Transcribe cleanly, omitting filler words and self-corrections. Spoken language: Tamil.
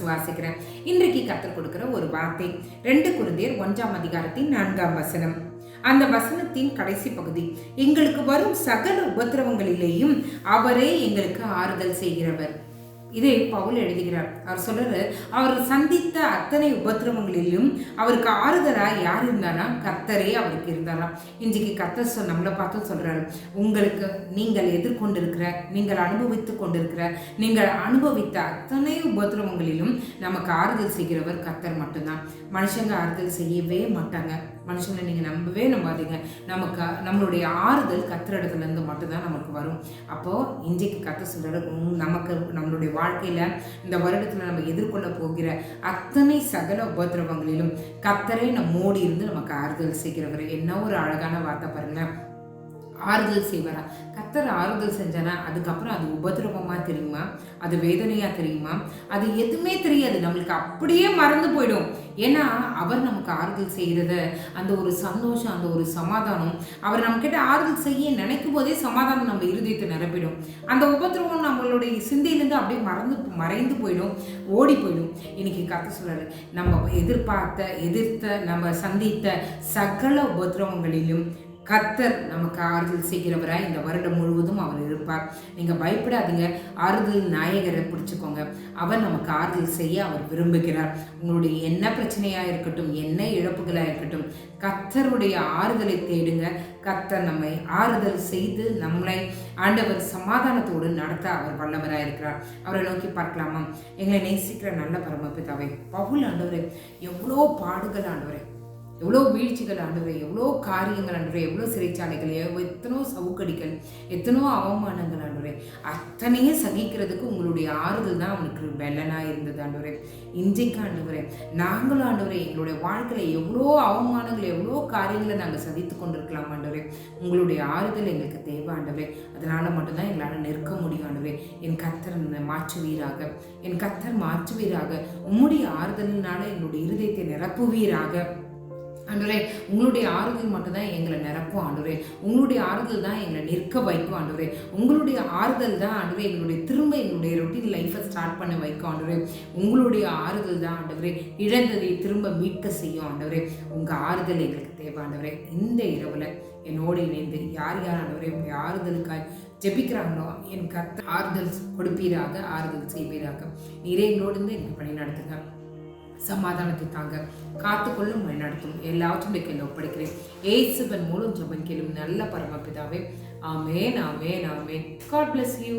விசுவாசிக்கிறேன். இன்றைக்கு கர்த்தர் கொடுக்கிற ஒரு வார்த்தை 2 கொரிந்தியர் 1ஆம் அதிகாரத்தின் 4ஆம் வசனம். அந்த வசனத்தின் கடைசி பகுதி, எங்களுக்கு வரும் சகல உபத்திரவங்களிலேயும் அவரே எங்களுக்கு ஆறுதல் செய்கிறவர். இதை பவுல் எழுதுகிறார். அவர் சொல்றாரு, அவர் சந்தித்த அத்தனை உபத்திரவங்களிலும் அவருக்கு ஆறுதலா யார் இருந்தாரா? கர்த்தரே அவருக்கு இருந்தாராம். இன்றைக்கு கர்த்தர் நம்மளை பார்த்து சொல்றாரு, உங்களுக்கு நீங்கள் எதிர்கொண்டிருக்கிற, நீங்கள் அனுபவித்து கொண்டிருக்கிற, நீங்கள் அனுபவித்த அத்தனை உபத்திரவங்களிலும் நமக்கு ஆறுதல் செய்கிறவர் கர்த்தர் மட்டும்தான். மனுஷங்க ஆறுதல் செய்யவே மாட்டாங்க. மனுஷங்களை நீங்கள் நம்பவே நம்பாதீங்க. நம்மளுடைய ஆறுதல் கர்த்தரிடத்துல இருந்து மட்டும்தான் நமக்கு வரும். அப்போ இன்றைக்கு கர்த்தர் சொல்றாரு, நமக்கு நம்மளுடைய வாழ்க்கையில இந்த வருடத்துல நம்ம எதிர்கொள்ள போகிற அத்தனை சகல உபத்திரவங்களிலும் கர்த்தரே நம்மோடி இருந்து நமக்கு ஆறுதல் செய்கிறவர். என்ன ஒரு அழகான வார்த்தை பாருங்க. ஆறுதல் செய்வாரா? கர்த்தர் ஆறுதல் செஞ்சானா அதுக்கப்புறம் அது உபதிரவமா தெரியுமா? அது வேதனையா தெரியுமா? அது எதுவுமே தெரியாது. நம்மளுக்கு அப்படியே மறந்து போயிடும். ஏன்னா அவர் நமக்கு ஆறுதல் செய்கிறத, அந்த ஒரு சந்தோஷம், அந்த ஒரு சமாதானம், அவர் நம்ம கிட்ட ஆறுதல் செய்ய நினைக்கும் போதே சமாதானம் நம்ம இருதயத்தை நிரப்பிடும். அந்த உபதிரவம் நம்மளுடைய சிந்தையிலேருந்து அப்படியே மறைந்து போயிடும், ஓடி போயிடும். இன்னைக்கு கர்த்தர் சொல்றாரு, நம்ம எதிர்த்த நம்ம சந்தித்த சகல உபதிரவங்களிலும் கர்த்தர் நமக்கு ஆறுதல் செய்கிறவராய் இந்த வருடம் முழுவதும் அவர் இருப்பார். நீங்கள் பயப்படாதீங்க. ஆறுதல் நாயகரை பிடிச்சிக்கோங்க. அவர் நமக்கு ஆறுதல் செய்ய அவர் விரும்புகிறார். உங்களுடைய என்ன பிரச்சனையாக இருக்கட்டும், என்ன இழப்புகளாக இருக்கட்டும், கர்த்தருடைய ஆறுதலை தேடுங்க. கர்த்தர் நம்மை ஆறுதல் செய்து நம்மளை ஆண்டவர் சமாதானத்தோடு நடத்த அவர் வல்லவராக இருக்கிறார். அவரை நோக்கி பார்க்கலாமா? எங்களை நேசிக்கிற நல்ல பரமபிதாவே, பவுல் ஆண்டவரே, எவ்வளோ பாடுகள் ஆண்டவரே, எவ்வளோ வீழ்ச்சிகள் ஆண்டவரே, எவ்வளோ காரியங்கள் ஆண்டவரே, எவ்வளோ சிறைச்சாலைகள், எத்தனோ சவுக்கடிகள், எத்தனோ அவமானங்கள் ஆண்டவரே, அத்தனையும் சகிக்கிறதுக்கு உங்களுடைய ஆறுதல் தான் அவனுக்கு பலனாக இருந்தது ஆண்டவரே. இன்றைக்கு ஆண்டவரே, நாங்களும் ஆண்டவரே எங்களுடைய வாழ்க்கையில் எவ்வளோ அவமானங்கள், எவ்வளோ காரியங்களை நாங்கள் சதித்து கொண்டிருக்கலாம் ஆண்டவரே. உங்களுடைய ஆறுதல் எங்களுக்கு தேவை ஆண்டவரே. அதனால் மட்டும்தான் எங்களால் நிற்க முடியும் ஆண்டவரே. என் கர்த்தர் மாற்றுவீராக, என் கர்த்தர் மாற்றுவீராக. உம்முடைய ஆறுதலினால என்னுடைய இருதயத்தை நிரப்புவீராக ஆண்டவரே. உங்களுடைய ஆறுதல் மட்டும்தான் எங்களை நிரப்பும் ஆண்டவரே. உங்களுடைய ஆறுதல் தான் எங்களை நிற்க வைக்கும் ஆண்டவரே. உங்களுடைய ஆறுதல் தான் ஆண்டவரே எங்களுடைய ரொட்டீன் லைஃப்பை ஸ்டார்ட் பண்ண வைக்கும் ஆண்டவரே. உங்களுடைய ஆறுதல் தான் ஆண்டவரே இழந்ததை திரும்ப மீட்க செய்யும் ஆண்டவரே. உங்கள் ஆறுதல் எங்களுக்கு தேவை ஆண்டவரே. இந்த இரவில் என்னோடு இணைந்து யார் ஆண்டவரே உங்களுடைய ஆறுதலுக்காய் ஜெபிக்கிறாங்களோ என் கர்த்தர் ஆறுதல் கொடுப்பீராக, ஆறுதல் செய்வீராக. நீரே எங்களோடு இருந்து எங்களுக்கு பணி நடத்துங்க. சமாதானத்தை தாங்க, காத்துக்கொள்ளும், வழிநடத்தும். எல்லாவற்றும் கையில் ஒப்படைக்கிறேன். இயேசுவின் மூலம் ஜெபம் கேளும் நல்ல பரமபிதாவே. ஆமென், ஆமென், ஆமென். God bless you.